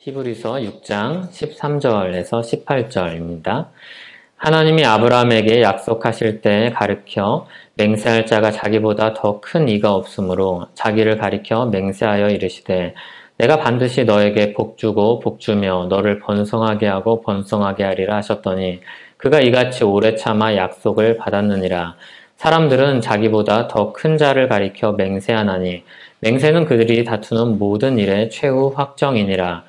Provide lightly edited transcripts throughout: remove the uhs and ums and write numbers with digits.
히브리서 6장 13절에서 18절입니다. 하나님이 아브라함에게 약속하실 때 가르쳐 맹세할 자가 자기보다 더 큰 이가 없으므로 자기를 가리켜 맹세하여 이르시되 내가 반드시 너에게 복주고 복주며 너를 번성하게 하고 번성하게 하리라 하셨더니 그가 이같이 오래 참아 약속을 받았느니라. 사람들은 자기보다 더 큰 자를 가리켜 맹세하나니 맹세는 그들이 다투는 모든 일의 최후 확정이니라.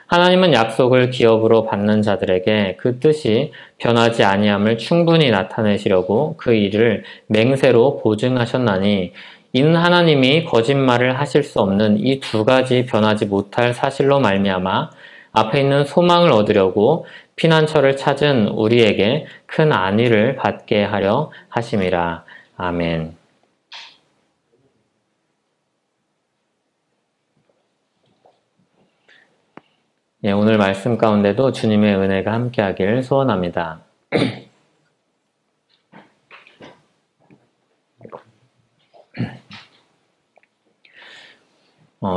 하나님은 약속을 기업으로 받는 자들에게 그 뜻이 변하지 아니함을 충분히 나타내시려고 그 일을 맹세로 보증하셨나니 이는 하나님이 거짓말을 하실 수 없는 이 두 가지 변하지 못할 사실로 말미암아 앞에 있는 소망을 얻으려고 피난처를 찾은 우리에게 큰 안위를 받게 하려 하심이라. 아멘. 예, 오늘 말씀 가운데도 주님의 은혜가 함께하길 소원합니다.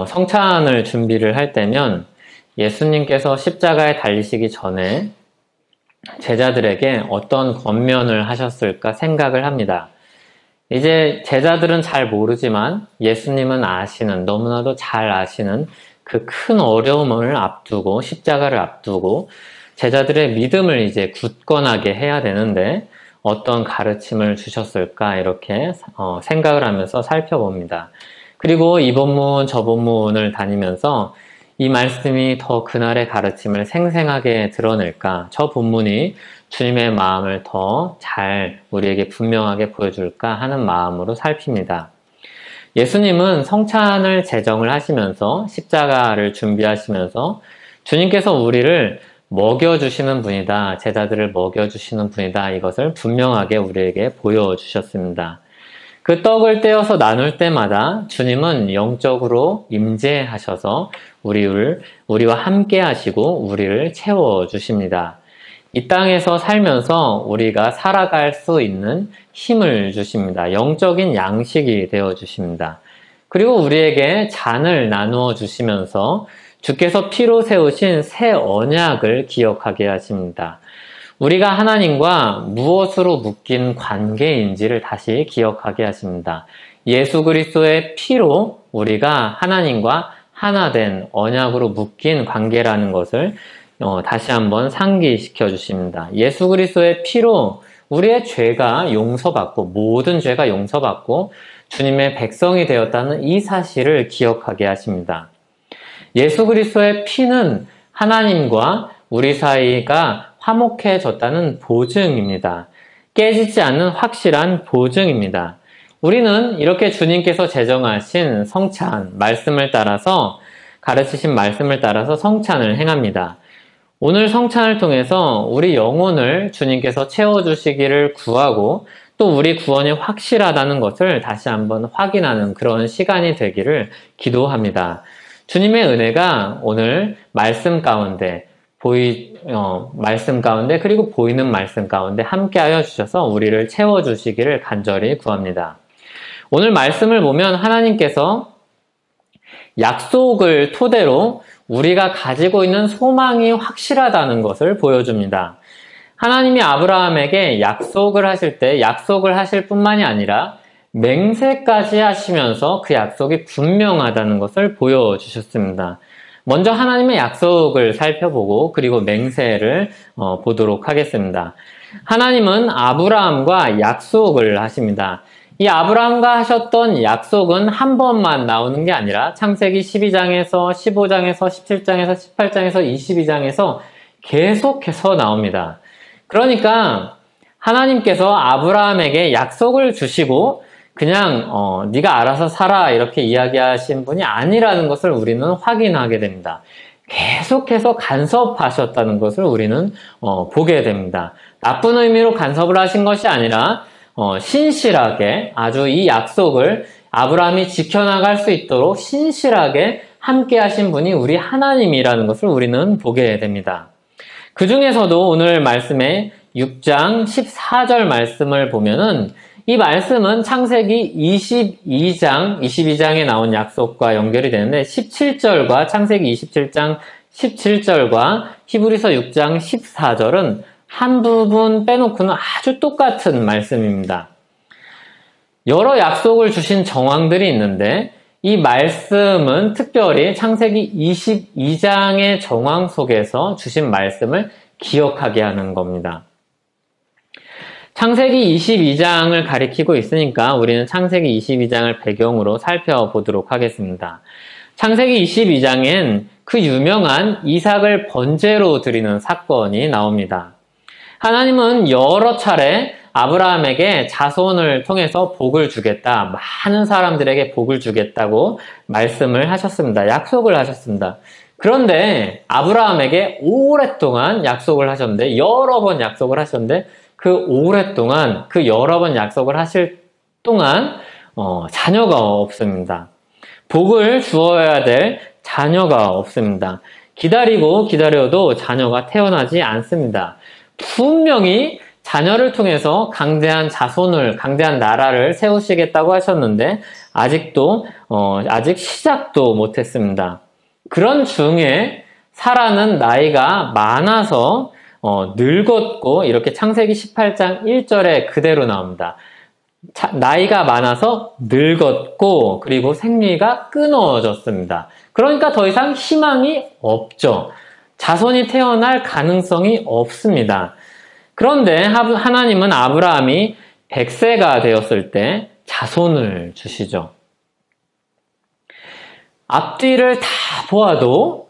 성찬을 준비를 할 때면 예수님께서 십자가에 달리시기 전에 제자들에게 어떤 권면을 하셨을까 생각을 합니다. 이제 제자들은 잘 모르지만 예수님은 아시는, 너무나도 잘 아시는 그 큰 어려움을 앞두고 십자가를 앞두고 제자들의 믿음을 이제 굳건하게 해야 되는데 어떤 가르침을 주셨을까 이렇게 생각을 하면서 살펴봅니다. 그리고 이 본문 저 본문을 다니면서 이 말씀이 더 그날의 가르침을 생생하게 드러낼까, 저 본문이 주님의 마음을 더 잘 우리에게 분명하게 보여줄까 하는 마음으로 살핍니다. 예수님은 성찬을 제정을 하시면서 십자가를 준비하시면서 주님께서 우리를 먹여주시는 분이다, 제자들을 먹여주시는 분이다, 이것을 분명하게 우리에게 보여주셨습니다. 그 떡을 떼어서 나눌 때마다 주님은 영적으로 임재하셔서 우리와 함께 하시고 우리를 채워주십니다. 이 땅에서 살면서 우리가 살아갈 수 있는 힘을 주십니다. 영적인 양식이 되어 주십니다. 그리고 우리에게 잔을 나누어 주시면서 주께서 피로 세우신 새 언약을 기억하게 하십니다. 우리가 하나님과 무엇으로 묶인 관계인지를 다시 기억하게 하십니다. 예수 그리스도의 피로 우리가 하나님과 하나 된 언약으로 묶인 관계라는 것을 다시 한번 상기시켜 주십니다. 예수 그리스도의 피로 우리의 죄가 용서받고 모든 죄가 용서받고 주님의 백성이 되었다는 이 사실을 기억하게 하십니다. 예수 그리스도의 피는 하나님과 우리 사이가 화목해졌다는 보증입니다. 깨지지 않는 확실한 보증입니다. 우리는 이렇게 주님께서 제정하신 성찬, 말씀을 따라서 가르치신 말씀을 따라서 성찬을 행합니다. 오늘 성찬을 통해서 우리 영혼을 주님께서 채워주시기를 구하고 또 우리 구원이 확실하다는 것을 다시 한번 확인하는 그런 시간이 되기를 기도합니다. 주님의 은혜가 오늘 말씀 가운데 말씀 가운데 그리고 보이는 말씀 가운데 함께하여 주셔서 우리를 채워주시기를 간절히 구합니다. 오늘 말씀을 보면 하나님께서 약속을 토대로 우리가 가지고 있는 소망이 확실하다는 것을 보여줍니다. 하나님이 아브라함에게 약속을 하실 때 약속을 하실 뿐만이 아니라 맹세까지 하시면서 그 약속이 분명하다는 것을 보여주셨습니다. 먼저 하나님의 약속을 살펴보고 그리고 맹세를 보도록 하겠습니다. 하나님은 아브라함과 약속을 하십니다. 이 아브라함과 하셨던 약속은 한 번만 나오는 게 아니라 창세기 12장에서 15장에서 17장에서 18장에서 22장에서 계속해서 나옵니다. 그러니까 하나님께서 아브라함에게 약속을 주시고 그냥 네가 알아서 살아 이렇게 이야기하신 분이 아니라는 것을 우리는 확인하게 됩니다. 계속해서 간섭하셨다는 것을 우리는 보게 됩니다. 나쁜 의미로 간섭을 하신 것이 아니라 신실하게 아주 이 약속을 아브라함이 지켜나갈 수 있도록 신실하게 함께 하신 분이 우리 하나님이라는 것을 우리는 보게 됩니다. 그 중에서도 오늘 말씀의 6장 14절 말씀을 보면은 이 말씀은 창세기 22장에 나온 약속과 연결이 되는데 17절과 창세기 27장 17절과 히브리서 6장 14절은 한 부분 빼놓고는 아주 똑같은 말씀입니다. 여러 약속을 주신 정황들이 있는데 이 말씀은 특별히 창세기 22장의 정황 속에서 주신 말씀을 기억하게 하는 겁니다. 창세기 22장을 가리키고 있으니까 우리는 창세기 22장을 배경으로 살펴보도록 하겠습니다. 창세기 22장엔 그 유명한 이삭을 번제로 드리는 사건이 나옵니다. 하나님은 여러 차례 아브라함에게 자손을 통해서 복을 주겠다, 많은 사람들에게 복을 주겠다고 말씀을 하셨습니다. 약속을 하셨습니다. 그런데 아브라함에게 오랫동안 약속을 하셨는데, 여러 번 약속을 하셨는데, 그 오랫동안, 그 여러 번 약속을 하실 동안 자녀가 없습니다. 복을 주어야 될 자녀가 없습니다. 기다리고 기다려도 자녀가 태어나지 않습니다. 분명히 자녀를 통해서 강대한 자손을, 강대한 나라를 세우시겠다고 하셨는데 아직 시작도 못했습니다. 그런 중에 사라는 나이가 많아서 늙었고, 이렇게 창세기 18장 1절에 그대로 나옵니다. 나이가 많아서 늙었고, 그리고 생리가 끊어졌습니다. 그러니까 더 이상 희망이 없죠. 자손이 태어날 가능성이 없습니다. 그런데 하나님은 아브라함이 100세가 되었을 때 자손을 주시죠. 앞뒤를 다 보아도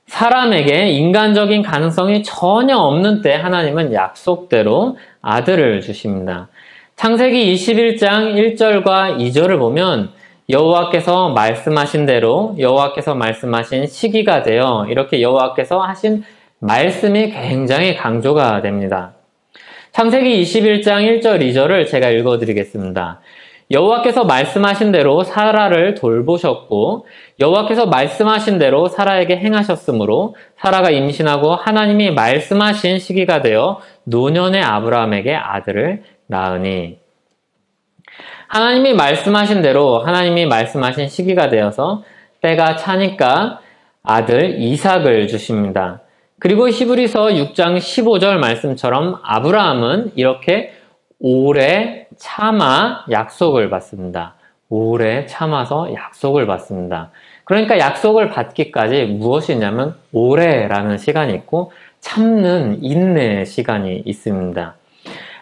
사람에게 인간적인 가능성이 전혀 없는 때 하나님은 약속대로 아들을 주십니다. 창세기 21장 1절과 2절을 보면 여호와께서 말씀하신 대로, 여호와께서 말씀하신 시기가 되어, 이렇게 여호와께서 하신 말씀이 굉장히 강조가 됩니다. 창세기 21장 1절 2절을 제가 읽어드리겠습니다. 여호와께서 말씀하신 대로 사라를 돌보셨고, 여호와께서 말씀하신 대로 사라에게 행하셨으므로 사라가 임신하고 하나님이 말씀하신 시기가 되어 노년의 아브라함에게 아들을 낳으니, 하나님이 말씀하신 대로 하나님이 말씀하신 시기가 되어서 때가 차니까 아들 이삭을 주십니다. 그리고 히브리서 6장 15절 말씀처럼 아브라함은 이렇게 오래 참아 약속을 받습니다. 오래 참아서 약속을 받습니다. 그러니까 약속을 받기까지 무엇이 있냐면 오래라는 시간이 있고 참는 인내의 시간이 있습니다.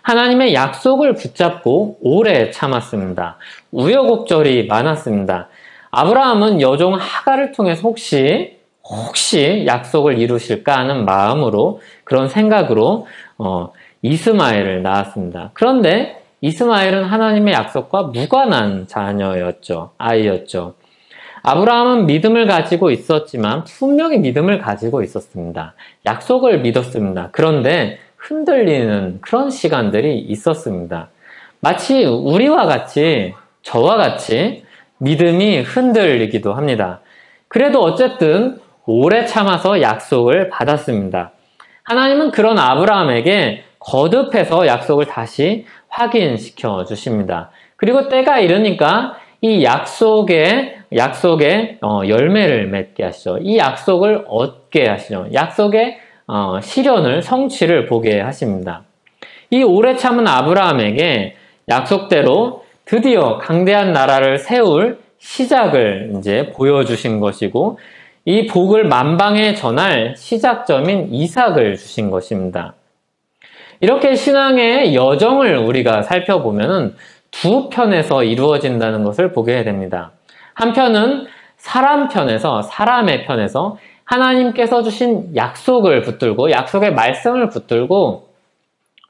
하나님의 약속을 붙잡고 오래 참았습니다. 우여곡절이 많았습니다. 아브라함은 여종 하갈을 통해서 혹시 약속을 이루실까 하는 마음으로, 그런 생각으로 이스마엘을 낳았습니다. 그런데 이스마엘은 하나님의 약속과 무관한 아이였죠. 아브라함은 믿음을 가지고 있었지만 분명히 믿음을 가지고 있었습니다. 약속을 믿었습니다. 그런데 흔들리는 그런 시간들이 있었습니다. 마치 우리와 같이, 저와 같이 믿음이 흔들리기도 합니다. 그래도 어쨌든 오래 참아서 약속을 받았습니다. 하나님은 그런 아브라함에게 거듭해서 약속을 다시 확인시켜 주십니다. 그리고 때가 이르니까 이 약속에 열매를 맺게 하시죠. 이 약속을 얻게 하시죠. 약속의 실현을, 성취를 보게 하십니다. 이 오래 참은 아브라함에게 약속대로 드디어 강대한 나라를 세울 시작을 이제 보여주신 것이고, 이 복을 만방에 전할 시작점인 이삭을 주신 것입니다. 이렇게 신앙의 여정을 우리가 살펴보면 두 편에서 이루어진다는 것을 보게 됩니다. 한편은 사람의 편에서 하나님께서 주신 약속을 붙들고, 약속의 말씀을 붙들고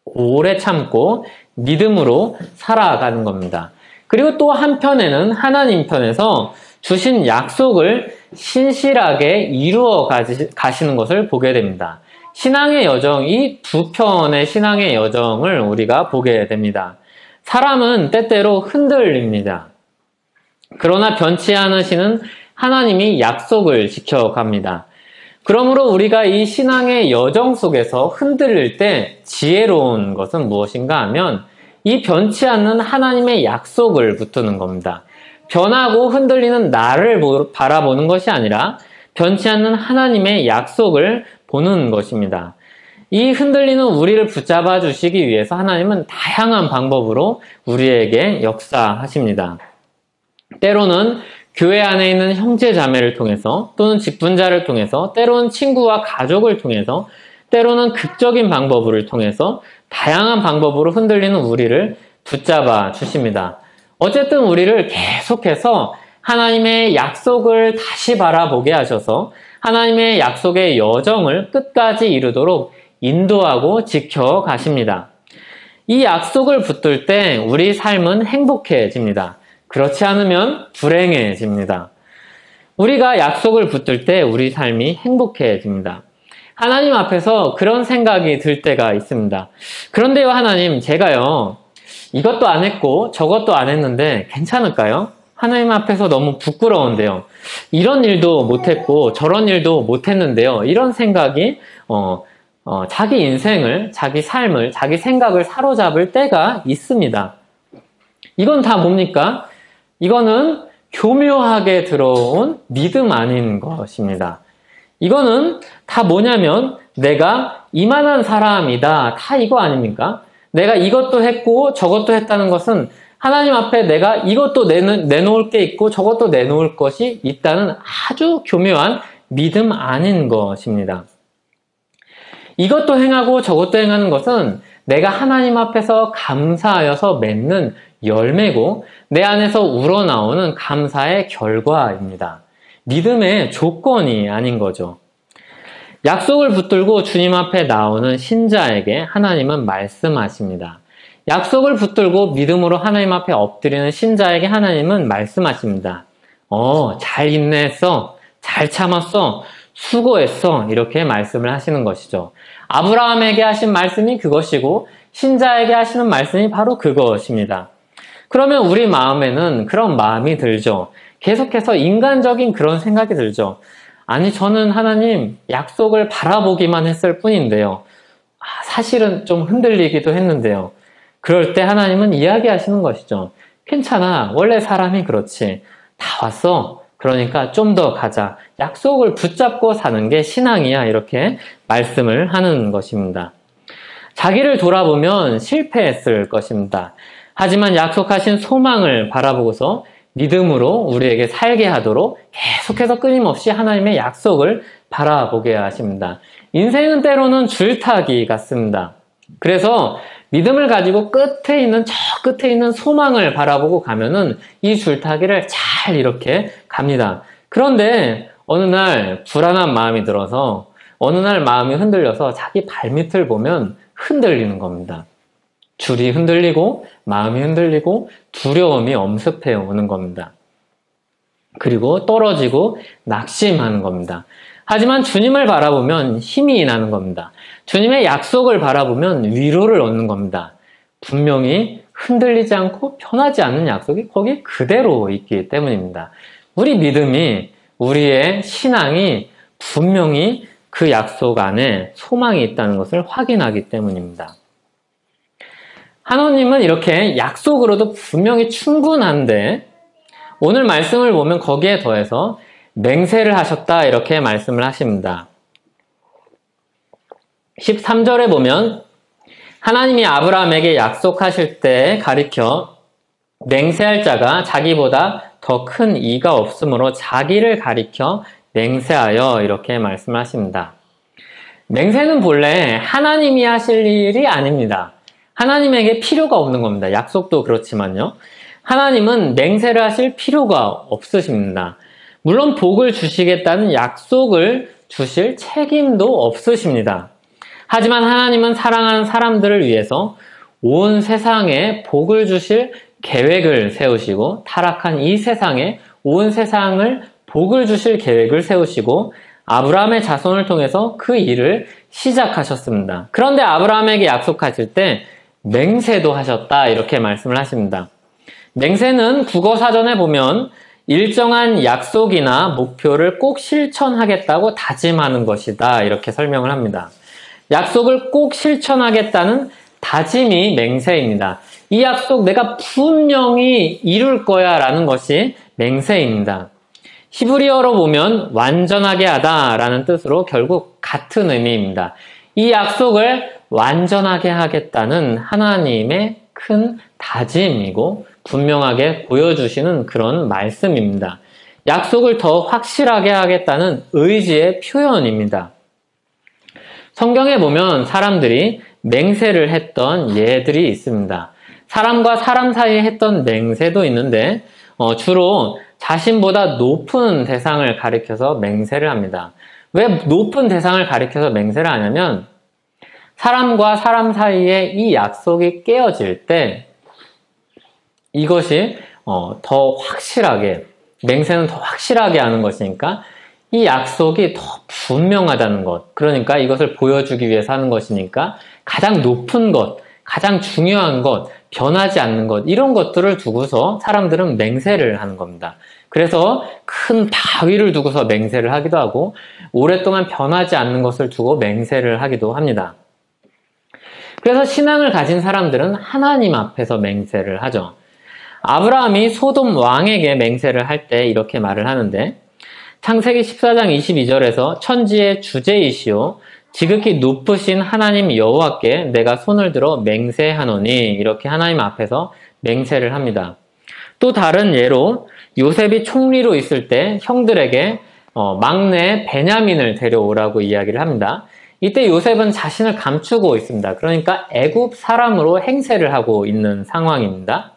오래 참고 믿음으로 살아가는 겁니다. 그리고 또 한편에는 하나님 편에서 주신 약속을 신실하게 이루어 가시는 것을 보게 됩니다. 신앙의 여정, 이 두 편의 신앙의 여정을 우리가 보게 됩니다. 사람은 때때로 흔들립니다. 그러나 변치 않으시는 하나님이 약속을 지켜갑니다. 그러므로 우리가 이 신앙의 여정 속에서 흔들릴 때 지혜로운 것은 무엇인가 하면 이 변치 않는 하나님의 약속을 붙드는 겁니다. 변하고 흔들리는 나를 바라보는 것이 아니라 변치 않는 하나님의 약속을 보는 것입니다. 이 흔들리는 우리를 붙잡아 주시기 위해서 하나님은 다양한 방법으로 우리에게 역사하십니다. 때로는 교회 안에 있는 형제 자매를 통해서, 또는 직분자를 통해서, 때로는 친구와 가족을 통해서, 때로는 극적인 방법을 통해서 다양한 방법으로 흔들리는 우리를 붙잡아 주십니다. 어쨌든 우리를 계속해서 하나님의 약속을 다시 바라보게 하셔서 하나님의 약속의 여정을 끝까지 이루도록 인도하고 지켜가십니다. 이 약속을 붙들 때 우리 삶은 행복해집니다. 그렇지 않으면 불행해집니다. 우리가 약속을 붙들 때 우리 삶이 행복해집니다. 하나님 앞에서 그런 생각이 들 때가 있습니다. 그런데요, 하나님, 제가요, 이것도 안 했고 저것도 안 했는데 괜찮을까요? 하나님 앞에서 너무 부끄러운데요. 이런 일도 못했고 저런 일도 못했는데요. 이런 생각이 자기 인생을, 자기 삶을, 자기 생각을 사로잡을 때가 있습니다. 이건 다 뭡니까? 이거는 교묘하게 들어온 믿음 아닌 것입니다. 이거는 다 뭐냐면 내가 이만한 사람이다. 다 이거 아닙니까? 내가 이것도 했고 저것도 했다는 것은 하나님 앞에 내가 이것도 내놓을 게 있고 저것도 내놓을 것이 있다는 아주 교묘한 믿음 아닌 것입니다. 이것도 행하고 저것도 행하는 것은 내가 하나님 앞에서 감사하여서 맺는 열매고 내 안에서 우러나오는 감사의 결과입니다. 믿음의 조건이 아닌 거죠. 약속을 붙들고 주님 앞에 나오는 신자에게 하나님은 말씀하십니다. 약속을 붙들고 믿음으로 하나님 앞에 엎드리는 신자에게 하나님은 말씀하십니다. 잘 인내했어. 잘 참았어. 수고했어. 이렇게 말씀을 하시는 것이죠. 아브라함에게 하신 말씀이 그것이고 신자에게 하시는 말씀이 바로 그것입니다. 그러면 우리 마음에는 그런 마음이 들죠. 계속해서 인간적인 그런 생각이 들죠. 아니, 저는 하나님 약속을 바라보기만 했을 뿐인데요. 사실은 좀 흔들리기도 했는데요. 그럴 때 하나님은 이야기하시는 것이죠. 괜찮아. 원래 사람이 그렇지. 다 왔어. 그러니까 좀 더 가자. 약속을 붙잡고 사는 게 신앙이야. 이렇게 말씀을 하는 것입니다. 자기를 돌아보면 실패했을 것입니다. 하지만 약속하신 소망을 바라보고서 믿음으로 우리에게 살게 하도록 계속해서 끊임없이 하나님의 약속을 바라보게 하십니다. 인생은 때로는 줄타기 같습니다. 그래서 믿음을 가지고 끝에 있는 소망을 바라보고 가면은 이 줄타기를 잘 이렇게 갑니다. 그런데 어느 날 불안한 마음이 들어서 어느 날 마음이 흔들려서 자기 발밑을 보면 흔들리는 겁니다. 줄이 흔들리고 마음이 흔들리고 두려움이 엄습해 오는 겁니다. 그리고 떨어지고 낙심하는 겁니다. 하지만 주님을 바라보면 힘이 나는 겁니다. 주님의 약속을 바라보면 위로를 얻는 겁니다. 분명히 흔들리지 않고 변하지 않는 약속이 거기 그대로 있기 때문입니다. 우리 믿음이, 우리의 신앙이 분명히 그 약속 안에 소망이 있다는 것을 확인하기 때문입니다. 하나님은 이렇게 약속으로도 분명히 충분한데 오늘 말씀을 보면 거기에 더해서 맹세를 하셨다 이렇게 말씀을 하십니다. 13절에 보면 하나님이 아브라함에게 약속하실 때 가리켜 맹세할 자가 자기보다 더 큰 이가 없으므로 자기를 가리켜 맹세하여 이렇게 말씀을 하십니다. 맹세는 본래 하나님이 하실 일이 아닙니다. 하나님에게 필요가 없는 겁니다. 약속도 그렇지만요. 하나님은 맹세를 하실 필요가 없으십니다. 물론 복을 주시겠다는 약속을 주실 책임도 없으십니다. 하지만 하나님은 사랑하는 사람들을 위해서 온 세상에 복을 주실 계획을 세우시고 타락한 이 세상에 온 세상을 복을 주실 계획을 세우시고 아브라함의 자손을 통해서 그 일을 시작하셨습니다. 그런데 아브라함에게 약속하실 때 맹세도 하셨다 이렇게 말씀을 하십니다. 맹세는 국어사전에 보면 일정한 약속이나 목표를 꼭 실천하겠다고 다짐하는 것이다 이렇게 설명을 합니다. 약속을 꼭 실천하겠다는 다짐이 맹세입니다. 이 약속 내가 분명히 이룰 거야 라는 것이 맹세입니다. 히브리어로 보면 완전하게 하다 라는 뜻으로 결국 같은 의미입니다. 이 약속을 완전하게 하겠다는 하나님의 큰 다짐이고 분명하게 보여주시는 그런 말씀입니다. 약속을 더 확실하게 하겠다는 의지의 표현입니다. 성경에 보면 사람들이 맹세를 했던 예들이 있습니다. 사람과 사람 사이에 했던 맹세도 있는데 주로 자신보다 높은 대상을 가리켜서 맹세를 합니다. 왜 높은 대상을 가리켜서 맹세를 하냐면 사람과 사람 사이에 이 약속이 깨어질 때 이것이 더 확실하게, 맹세는 더 확실하게 하는 것이니까 이 약속이 더 분명하다는 것, 그러니까 이것을 보여주기 위해서 하는 것이니까 가장 높은 것, 가장 중요한 것, 변하지 않는 것, 이런 것들을 두고서 사람들은 맹세를 하는 겁니다. 그래서 큰 바위를 두고서 맹세를 하기도 하고 오랫동안 변하지 않는 것을 두고 맹세를 하기도 합니다. 그래서 신앙을 가진 사람들은 하나님 앞에서 맹세를 하죠. 아브라함이 소돔 왕에게 맹세를 할 때 이렇게 말을 하는데 창세기 14장 22절에서 천지의 주제이시오 지극히 높으신 하나님 여호와께 내가 손을 들어 맹세하노니 이렇게 하나님 앞에서 맹세를 합니다. 또 다른 예로 요셉이 총리로 있을 때 형들에게 막내 베냐민을 데려오라고 이야기를 합니다. 이때 요셉은 자신을 감추고 있습니다. 그러니까 애굽 사람으로 행세를 하고 있는 상황입니다.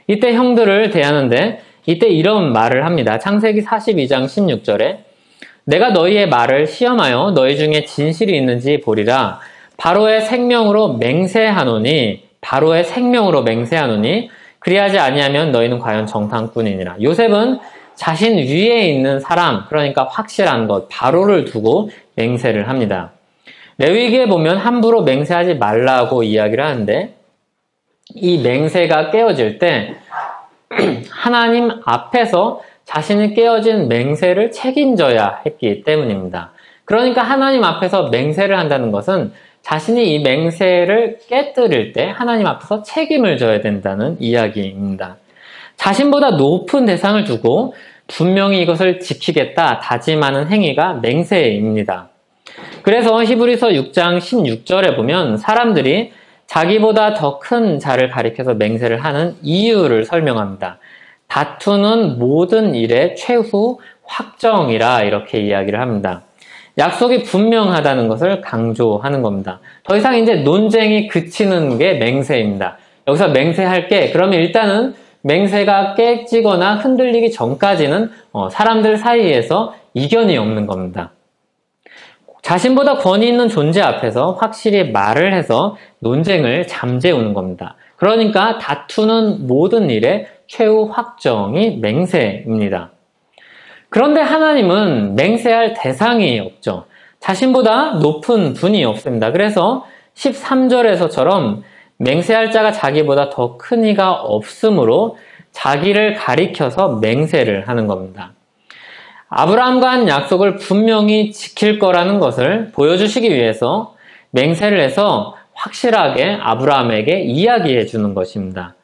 이때 형들을 대하는데 이때 이런 말을 합니다. 창세기 42장 16절에 내가 너희의 말을 시험하여 너희 중에 진실이 있는지 보리라. 바로의 생명으로 맹세하노니 그리하지 아니하면 너희는 과연 정탐꾼이니라. 요셉은 자신 위에 있는 사람, 그러니까 확실한 것, 바로를 두고 맹세를 합니다. 레위기에 보면 함부로 맹세하지 말라고 이야기를 하는데 이 맹세가 깨어질 때 하나님 앞에서 자신이 깨어진 맹세를 책임져야 했기 때문입니다. 그러니까 하나님 앞에서 맹세를 한다는 것은 자신이 이 맹세를 깨뜨릴 때 하나님 앞에서 책임을 져야 된다는 이야기입니다. 자신보다 높은 대상을 두고 분명히 이것을 지키겠다 다짐하는 행위가 맹세입니다. 그래서 히브리서 6장 16절에 보면 사람들이 자기보다 더 큰 자를 가리켜서 맹세를 하는 이유를 설명합니다. 다투는 모든 일의 최후 확정이라 이렇게 이야기를 합니다. 약속이 분명하다는 것을 강조하는 겁니다. 더 이상 이제 논쟁이 그치는 게 맹세입니다. 여기서 맹세할게 그러면 일단은 맹세가 깨지거나 흔들리기 전까지는 사람들 사이에서 이견이 없는 겁니다. 자신보다 권위 있는 존재 앞에서 확실히 말을 해서 논쟁을 잠재우는 겁니다. 그러니까 다투는 모든 일의 최후 확정이 맹세입니다. 그런데 하나님은 맹세할 대상이 없죠. 자신보다 높은 분이 없습니다. 그래서 13절에서처럼 맹세할 자가 자기보다 더 큰 이가 없으므로 자기를 가리켜서 맹세를 하는 겁니다. 아브라함과 한 약속을 분명히 지킬 거라는 것을 보여주시기 위해서 맹세를 해서 확실하게 아브라함에게 이야기해 주는 것입니다.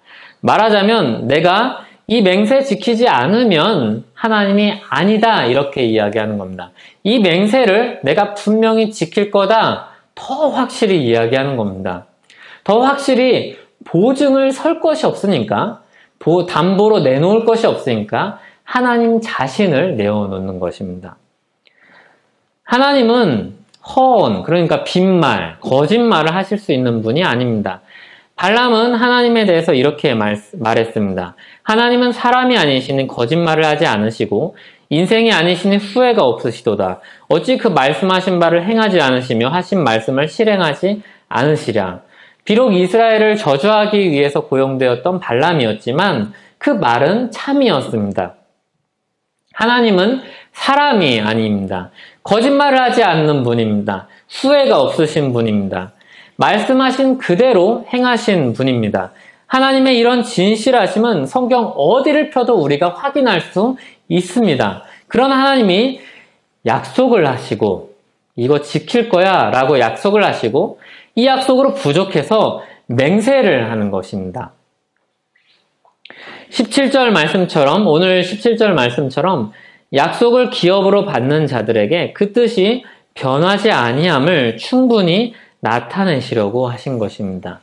말하자면 내가 이 맹세 지키지 않으면 하나님이 아니다 이렇게 이야기하는 겁니다. 이 맹세를 내가 분명히 지킬 거다 더 확실히 이야기하는 겁니다. 더 확실히 보증을 설 것이 없으니까 담보로 내놓을 것이 없으니까 하나님 자신을 내어놓는 것입니다. 하나님은 허언, 그러니까 빈말, 거짓말을 하실 수 있는 분이 아닙니다. 발람은 하나님에 대해서 이렇게 말했습니다. 하나님은 사람이 아니시니 거짓말을 하지 않으시고 인생이 아니시니 후회가 없으시도다. 어찌 그 말씀하신 바를 행하지 않으시며 하신 말씀을 실행하지 않으시랴. 비록 이스라엘을 저주하기 위해서 고용되었던 발람이었지만 그 말은 참이었습니다. 하나님은 사람이 아닙니다. 거짓말을 하지 않는 분입니다. 후회가 없으신 분입니다. 말씀하신 그대로 행하신 분입니다. 하나님의 이런 진실하심은 성경 어디를 펴도 우리가 확인할 수 있습니다. 그런 하나님이 약속을 하시고 이거 지킬 거야 라고 약속을 하시고 이 약속으로 부족해서 맹세를 하는 것입니다. 17절 말씀처럼 오늘 17절 말씀처럼 약속을 기업으로 받는 자들에게 그 뜻이 변하지 아니함을 충분히 나타내시려고 하신 것입니다.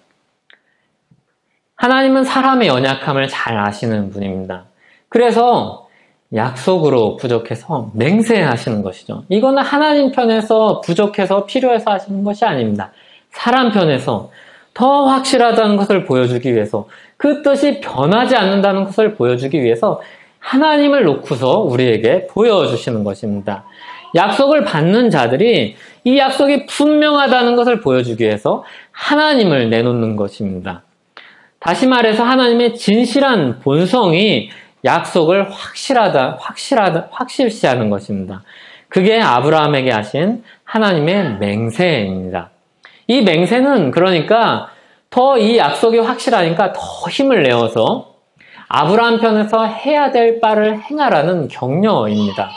하나님은 사람의 연약함을 잘 아시는 분입니다. 그래서 약속으로 부족해서 맹세하시는 것이죠. 이거는 하나님 편에서 부족해서 필요해서 하시는 것이 아닙니다. 사람 편에서 더 확실하다는 것을 보여주기 위해서, 그 뜻이 변하지 않는다는 것을 보여주기 위해서 하나님을 놓고서 우리에게 보여주시는 것입니다. 약속을 받는 자들이 이 약속이 분명하다는 것을 보여주기 위해서 하나님을 내놓는 것입니다. 다시 말해서 하나님의 진실한 본성이 약속을 확실시하는 것입니다. 그게 아브라함에게 하신 하나님의 맹세입니다. 이 맹세는 그러니까 더 이 약속이 확실하니까 더 힘을 내어서 아브라함 편에서 해야 될 바를 행하라는 격려입니다.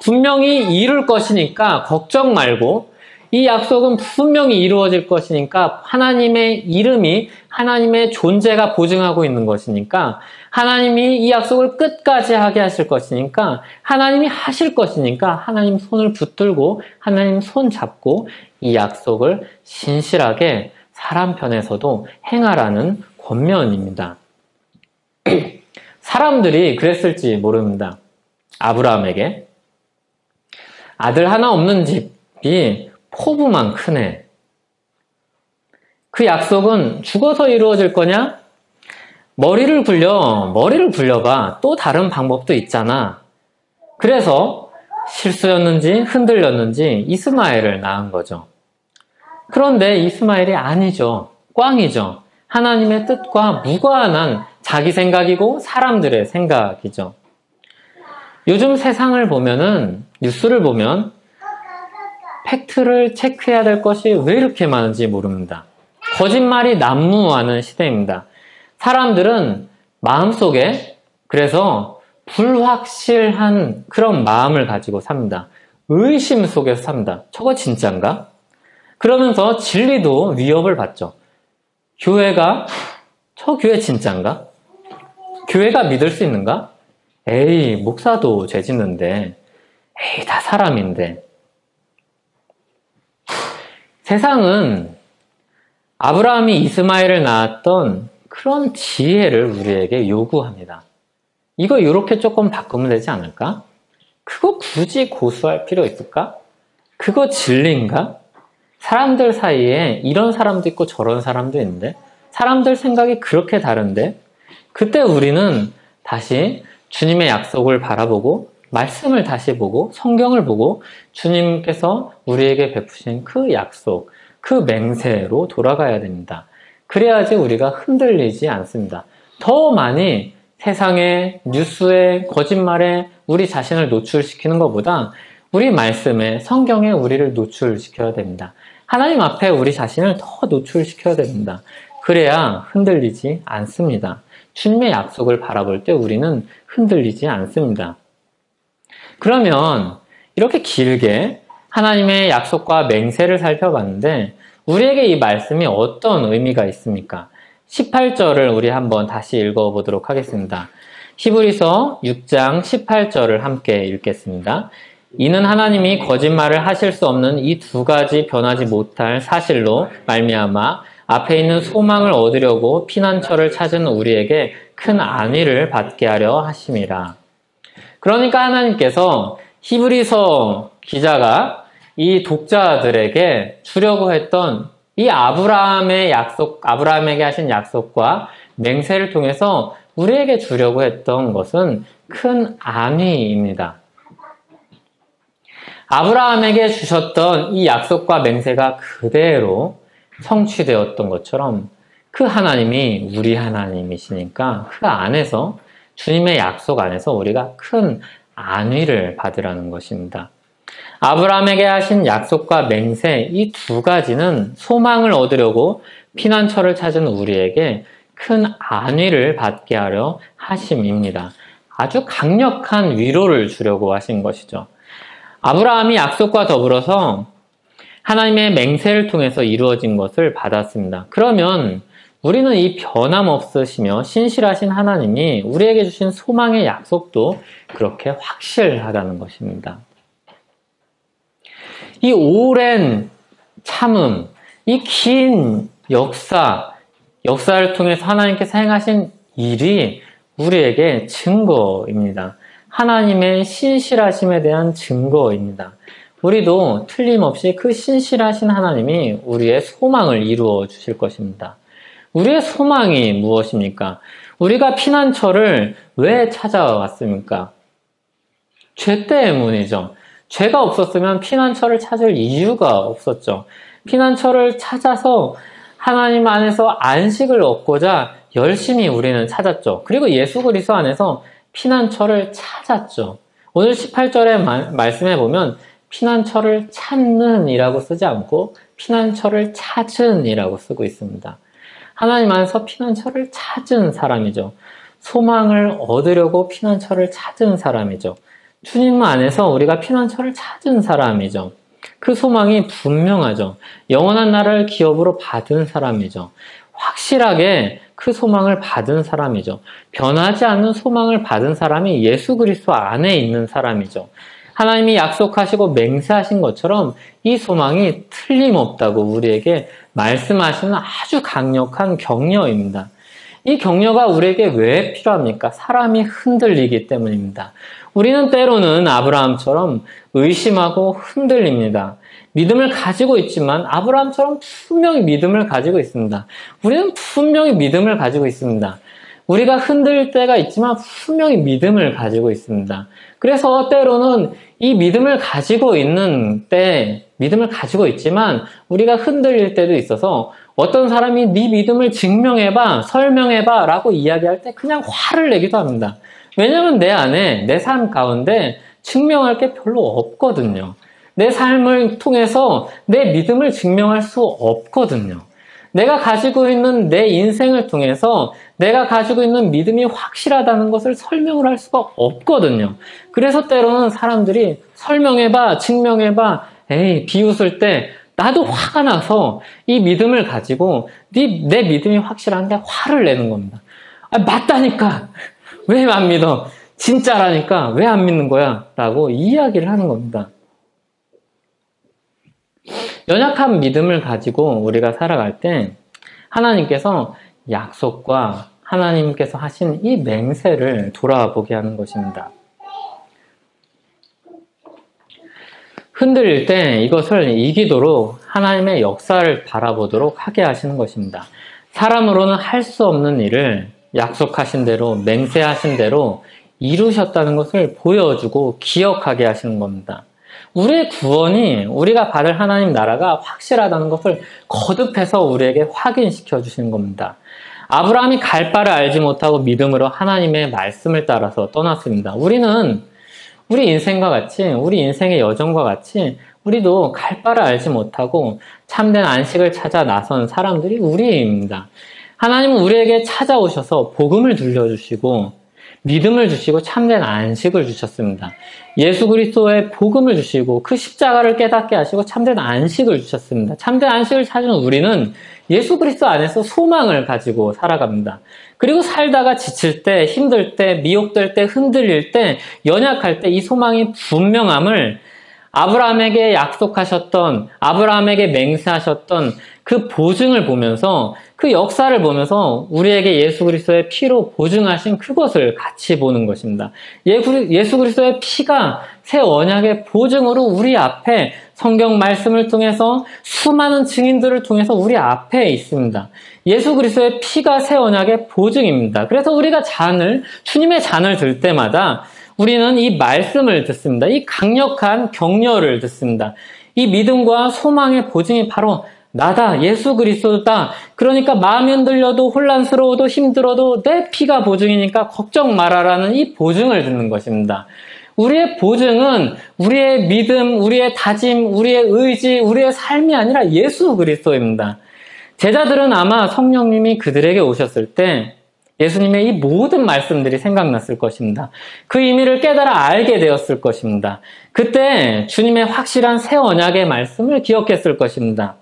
분명히 이룰 것이니까 걱정 말고, 이 약속은 분명히 이루어질 것이니까, 하나님의 이름이, 하나님의 존재가 보증하고 있는 것이니까, 하나님이 이 약속을 끝까지 하게 하실 것이니까, 하나님이 하실 것이니까 하나님 손을 붙들고 하나님 손 잡고 이 약속을 신실하게 사람 편에서도 행하라는 권면입니다. 사람들이 그랬을지 모릅니다. 아브라함에게 아들 하나 없는 집이 포부만 크네. 그 약속은 죽어서 이루어질 거냐? 머리를 굴려봐. 또 다른 방법도 있잖아. 그래서 실수였는지 흔들렸는지 이스마엘을 낳은 거죠. 그런데 이스마엘이 아니죠. 꽝이죠. 하나님의 뜻과 무관한 자기 생각이고 사람들의 생각이죠. 요즘 세상을 보면은, 뉴스를 보면 팩트를 체크해야 될 것이 왜 이렇게 많은지 모릅니다. 거짓말이 난무하는 시대입니다. 사람들은 마음속에 그래서 불확실한 그런 마음을 가지고 삽니다. 의심 속에서 삽니다. 저거 진짠가? 그러면서 진리도 위협을 받죠. 저 교회 진짠가? 교회가 믿을 수 있는가? 에이, 목사도 죄 짓는데, 에이, 다 사람인데. 세상은 아브라함이 이스마엘을 낳았던 그런 지혜를 우리에게 요구합니다. 이거 이렇게 조금 바꾸면 되지 않을까? 그거 굳이 고수할 필요 있을까? 그거 진리인가? 사람들 사이에 이런 사람도 있고 저런 사람도 있는데, 사람들 생각이 그렇게 다른데, 그때 우리는 다시 주님의 약속을 바라보고 말씀을 다시 보고 성경을 보고 주님께서 우리에게 베푸신 그 약속, 그 맹세로 돌아가야 됩니다. 그래야지 우리가 흔들리지 않습니다. 더 많이 세상의 뉴스에 거짓말에 우리 자신을 노출시키는 것보다 우리 말씀에, 성경에 우리를 노출시켜야 됩니다. 하나님 앞에 우리 자신을 더 노출시켜야 됩니다. 그래야 흔들리지 않습니다. 주님의 약속을 바라볼 때 우리는 흔들리지 않습니다. 그러면 이렇게 길게 하나님의 약속과 맹세를 살펴봤는데 우리에게 이 말씀이 어떤 의미가 있습니까? 18절을 우리 한번 다시 읽어보도록 하겠습니다. 히브리서 6장 18절을 함께 읽겠습니다. 이는 하나님이 거짓말을 하실 수 없는 이 두 가지 변하지 못할 사실로 말미암아 앞에 있는 소망을 얻으려고 피난처를 찾은 우리에게 큰 안위를 받게 하려 하심이라. 그러니까 하나님께서 히브리서 기자가 이 독자들에게 주려고 했던 이 아브라함에게 하신 약속과 맹세를 통해서 우리에게 주려고 했던 것은 큰 안위입니다. 아브라함에게 주셨던 이 약속과 맹세가 그대로 성취되었던 것처럼 그 하나님이 우리 하나님이시니까 그 안에서, 주님의 약속 안에서 우리가 큰 안위를 받으라는 것입니다. 아브라함에게 하신 약속과 맹세, 이 두 가지는 소망을 얻으려고 피난처를 찾은 우리에게 큰 안위를 받게 하려 하심입니다. 아주 강력한 위로를 주려고 하신 것이죠. 아브라함이 약속과 더불어서 하나님의 맹세를 통해서 이루어진 것을 받았습니다. 그러면 우리는 이 변함없으시며 신실하신 하나님이 우리에게 주신 소망의 약속도 그렇게 확실하다는 것입니다. 이 오랜 참음, 이 긴 역사를 통해서 하나님께서 행하신 일이 우리에게 증거입니다. 하나님의 신실하심에 대한 증거입니다. 우리도 틀림없이 그 신실하신 하나님이 우리의 소망을 이루어 주실 것입니다. 우리의 소망이 무엇입니까? 우리가 피난처를 왜 찾아왔습니까? 죄 때문이죠. 죄가 없었으면 피난처를 찾을 이유가 없었죠. 피난처를 찾아서 하나님 안에서 안식을 얻고자 열심히 우리는 찾았죠. 그리고 예수 그리스도 안에서 피난처를 찾았죠. 오늘 18절의 말씀에 보면 피난처를 찾는 이라고 쓰지 않고 피난처를 찾은 이라고 쓰고 있습니다. 하나님 안에서 피난처를 찾은 사람이죠. 소망을 얻으려고 피난처를 찾은 사람이죠. 주님 안에서 우리가 피난처를 찾은 사람이죠. 그 소망이 분명하죠. 영원한 나라를 기업으로 받은 사람이죠. 확실하게 그 소망을 받은 사람이죠. 변하지 않는 소망을 받은 사람이 예수 그리스도 안에 있는 사람이죠. 하나님이 약속하시고 맹세하신 것처럼 이 소망이 틀림없다고 우리에게 말씀하시는 아주 강력한 격려입니다. 이 격려가 우리에게 왜 필요합니까? 사람이 흔들리기 때문입니다. 우리는 때로는 아브라함처럼 의심하고 흔들립니다. 믿음을 가지고 있지만 아브라함처럼 분명히 믿음을 가지고 있습니다. 우리는 분명히 믿음을 가지고 있습니다. 우리가 흔들릴 때가 있지만 분명히 믿음을 가지고 있습니다. 그래서 때로는 이 믿음을 가지고 믿음을 가지고 있지만 우리가 흔들릴 때도 있어서 어떤 사람이 네 믿음을 증명해봐, 설명해봐 라고 이야기할 때 그냥 화를 내기도 합니다. 왜냐하면 내 안에, 내 삶 가운데 증명할 게 별로 없거든요. 내 삶을 통해서 내 믿음을 증명할 수 없거든요. 내가 가지고 있는 내 인생을 통해서 내가 가지고 있는 믿음이 확실하다는 것을 설명을 할 수가 없거든요. 그래서 때로는 사람들이 설명해봐, 증명해봐, 비웃을 때 나도 화가 나서 이 믿음을 가지고 내 믿음이 확실한데 화를 내는 겁니다. 맞다니까! 왜 안 믿어? 진짜라니까 왜 안 믿는 거야? 라고 이야기를 하는 겁니다. 연약한 믿음을 가지고 우리가 살아갈 때 하나님께서 약속과 하나님께서 하신 이 맹세를 돌아보게 하는 것입니다. 흔들릴 때 이것을 이기도록 하나님의 역사를 바라보도록 하게 하시는 것입니다. 사람으로는 할 수 없는 일을 약속하신 대로 맹세하신 대로 이루셨다는 것을 보여주고 기억하게 하시는 겁니다. 우리의 구원이 우리가 받을 하나님 나라가 확실하다는 것을 거듭해서 우리에게 확인시켜 주시는 겁니다. 아브라함이 갈 바를 알지 못하고 믿음으로 하나님의 말씀을 따라서 떠났습니다. 우리는 우리 인생과 같이, 우리 인생의 여정과 같이 우리도 갈 바를 알지 못하고 참된 안식을 찾아 나선 사람들이 우리입니다. 하나님은 우리에게 찾아오셔서 복음을 들려주시고 믿음을 주시고 참된 안식을 주셨습니다. 예수 그리스도의 복음을 주시고 그 십자가를 깨닫게 하시고 참된 안식을 주셨습니다. 참된 안식을 찾은 우리는 예수 그리스도 안에서 소망을 가지고 살아갑니다. 그리고 살다가 지칠 때, 힘들 때, 미혹될 때, 흔들릴 때, 연약할 때 이 소망이 분명함을 아브라함에게 약속하셨던, 아브라함에게 맹세하셨던 그 보증을 보면서, 그 역사를 보면서 우리에게 예수 그리스도의 피로 보증하신 그것을 같이 보는 것입니다. 예수 그리스도의 피가 새 언약의 보증으로 우리 앞에 성경 말씀을 통해서 수많은 증인들을 통해서 우리 앞에 있습니다. 예수 그리스도의 피가 새 언약의 보증입니다. 그래서 우리가 주님의 잔을 들 때마다 우리는 이 말씀을 듣습니다. 이 강력한 격려를 듣습니다. 이 믿음과 소망의 보증이 바로 나다, 예수 그리스도다. 그러니까 마음이 흔들려도 혼란스러워도 힘들어도 내 피가 보증이니까 걱정 말아라는 이 보증을 듣는 것입니다. 우리의 보증은 우리의 믿음, 우리의 다짐, 우리의 의지, 우리의 삶이 아니라 예수 그리스도입니다. 제자들은 아마 성령님이 그들에게 오셨을 때 예수님의 이 모든 말씀들이 생각났을 것입니다. 그 의미를 깨달아 알게 되었을 것입니다. 그때 주님의 확실한 새 언약의 말씀을 기억했을 것입니다.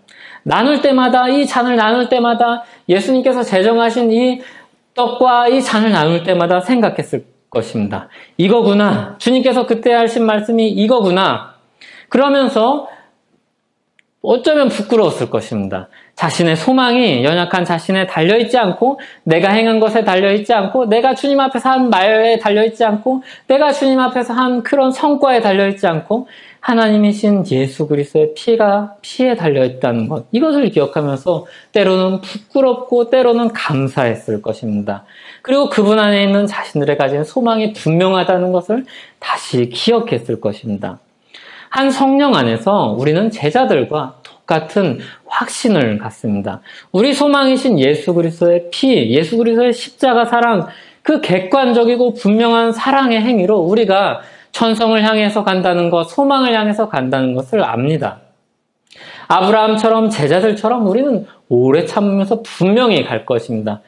나눌 때마다, 이 잔을 나눌 때마다 예수님께서 제정하신 이 떡과 이 잔을 나눌 때마다 생각했을 것입니다. 이거구나. 주님께서 그때 하신 말씀이 이거구나. 그러면서 어쩌면 부끄러웠을 것입니다. 자신의 소망이 연약한 자신에 달려있지 않고, 내가 행한 것에 달려있지 않고, 내가 주님 앞에서 한 말에 달려있지 않고, 내가 주님 앞에서 한 그런 성과에 달려있지 않고, 하나님이신 예수 그리스도의 피에 달려있다는 것, 이것을 기억하면서 때로는 부끄럽고 때로는 감사했을 것입니다. 그리고 그분 안에 있는 자신들의 가진 소망이 분명하다는 것을 다시 기억했을 것입니다. 한 성령 안에서 우리는 제자들과 똑같은 확신을 갖습니다. 우리 소망이신 예수 그리스도의 피, 예수 그리스도의 십자가 사랑, 그 객관적이고 분명한 사랑의 행위로 우리가 천성을 향해서 간다는 것, 소망을 향해서 간다는 것을 압니다. 아브라함처럼 제자들처럼 우리는 오래 참으면서 분명히 갈 것입니다.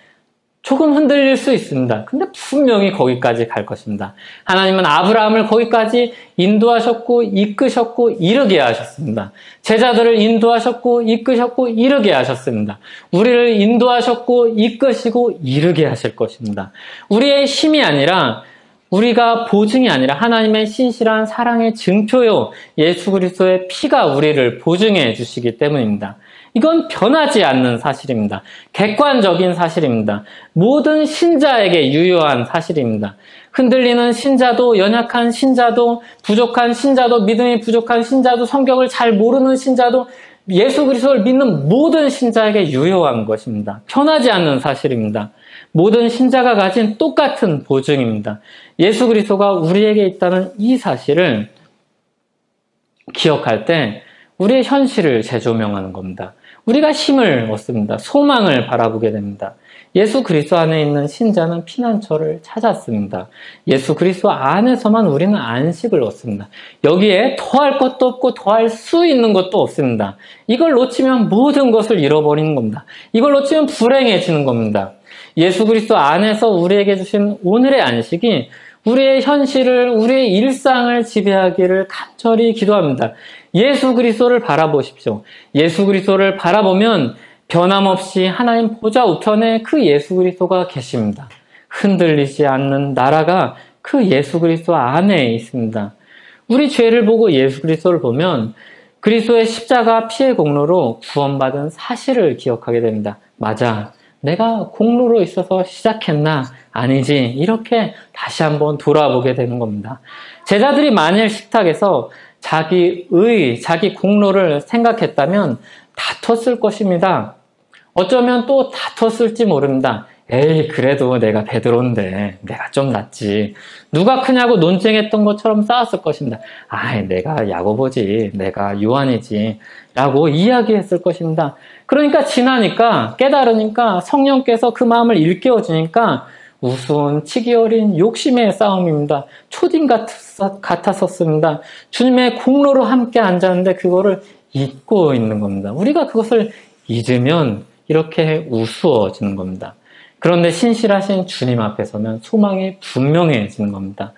조금 흔들릴 수 있습니다. 근데 분명히 거기까지 갈 것입니다. 하나님은 아브라함을 거기까지 인도하셨고 이끄셨고 이르게 하셨습니다. 제자들을 인도하셨고 이끄셨고 이르게 하셨습니다. 우리를 인도하셨고 이끄시고 이르게 하실 것입니다. 우리의 힘이 아니라, 우리가 보증이 아니라 하나님의 신실한 사랑의 증표요, 예수 그리스도의 피가 우리를 보증해 주시기 때문입니다. 이건 변하지 않는 사실입니다. 객관적인 사실입니다. 모든 신자에게 유효한 사실입니다. 흔들리는 신자도, 연약한 신자도, 부족한 신자도, 믿음이 부족한 신자도, 성경을 잘 모르는 신자도, 예수 그리스도를 믿는 모든 신자에게 유효한 것입니다. 변하지 않는 사실입니다. 모든 신자가 가진 똑같은 보증입니다. 예수 그리스도가 우리에게 있다는 이 사실을 기억할 때 우리의 현실을 재조명하는 겁니다. 우리가 힘을 얻습니다. 소망을 바라보게 됩니다. 예수 그리스도 안에 있는 신자는 피난처를 찾았습니다. 예수 그리스도 안에서만 우리는 안식을 얻습니다. 여기에 더할 것도 없고 더할 수 있는 것도 없습니다. 이걸 놓치면 모든 것을 잃어버리는 겁니다. 이걸 놓치면 불행해지는 겁니다. 예수 그리스도 안에서 우리에게 주신 오늘의 안식이 우리의 현실을, 우리의 일상을 지배하기를 간절히 기도합니다. 예수 그리스도를 바라보십시오. 예수 그리스도를 바라보면 변함없이 하나님 보좌 우편에 그 예수 그리스도가 계십니다. 흔들리지 않는 나라가 그 예수 그리스도 안에 있습니다. 우리 죄를 보고 예수 그리스도를 보면 그리스도의 십자가 피의 공로로 구원받은 사실을 기억하게 됩니다. 맞아, 내가 공로로 있어서 시작했나? 아니지. 이렇게 다시 한번 돌아보게 되는 겁니다. 제자들이 만일 식탁에서 자기 공로를 생각했다면 다퉜을 것입니다. 어쩌면 또 다퉜을지 모릅니다. 에이, 그래도 내가 베드로인데 내가 좀 낫지. 누가 크냐고 논쟁했던 것처럼 싸웠을 것입니다. 아이, 내가 야고보지, 내가 요한이지 라고 이야기했을 것입니다. 그러니까 지나니까, 깨달으니까, 성령께서 그 마음을 일깨워주니까 우스운 치기 어린 욕심의 싸움입니다. 초딩 같았었습니다. 주님의 공로로 함께 앉았는데 그거를 잊고 있는 겁니다. 우리가 그것을 잊으면 이렇게 우스워지는 겁니다. 그런데 신실하신 주님 앞에 서면 소망이 분명해지는 겁니다.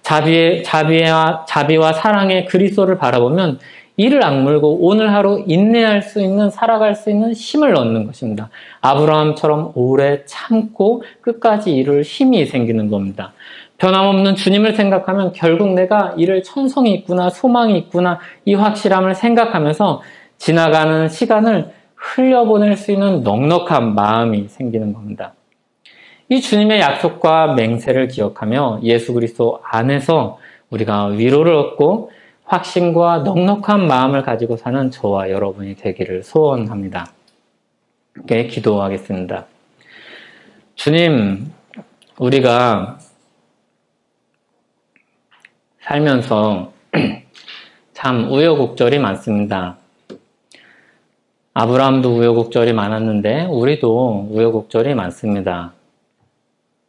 자비와 사랑의 그리스도를 바라보면 이를 악물고 오늘 하루 인내할 수 있는, 살아갈 수 있는 힘을 얻는 것입니다. 아브라함처럼 오래 참고 끝까지 이룰 힘이 생기는 겁니다. 변함없는 주님을 생각하면 결국 내가 이를 천성이 있구나, 소망이 있구나, 이 확실함을 생각하면서 지나가는 시간을 흘려보낼 수 있는 넉넉한 마음이 생기는 겁니다. 이 주님의 약속과 맹세를 기억하며 예수 그리스도 안에서 우리가 위로를 얻고 확신과 넉넉한 마음을 가지고 사는 저와 여러분이 되기를 소원합니다. 이렇게 기도하겠습니다. 주님, 우리가 살면서 참 우여곡절이 많습니다. 아브라함도 우여곡절이 많았는데 우리도 우여곡절이 많습니다.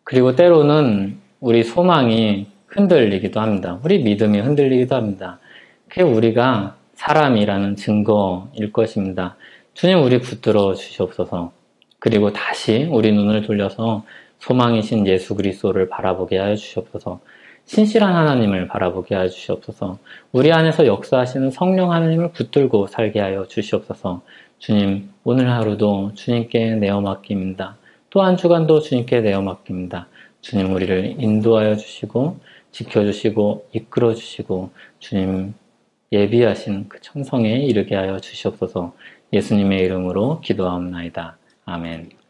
그리고 때로는 우리 소망이 흔들리기도 합니다. 우리 믿음이 흔들리기도 합니다. 그게 우리가 사람이라는 증거일 것입니다. 주님, 우리 붙들어 주시옵소서. 그리고 다시 우리 눈을 돌려서 소망이신 예수 그리스도를 바라보게 하여 주시옵소서. 신실한 하나님을 바라보게 하여 주시옵소서. 우리 안에서 역사하시는 성령 하나님을 붙들고 살게 하여 주시옵소서. 주님, 오늘 하루도 주님께 내어 맡깁니다. 또 한 주간도 주님께 내어 맡깁니다. 주님, 우리를 인도하여 주시고 지켜주시고 이끌어 주시고 주님 예비하신 그 천성에 이르게 하여 주시옵소서. 예수님의 이름으로 기도하옵나이다. 아멘.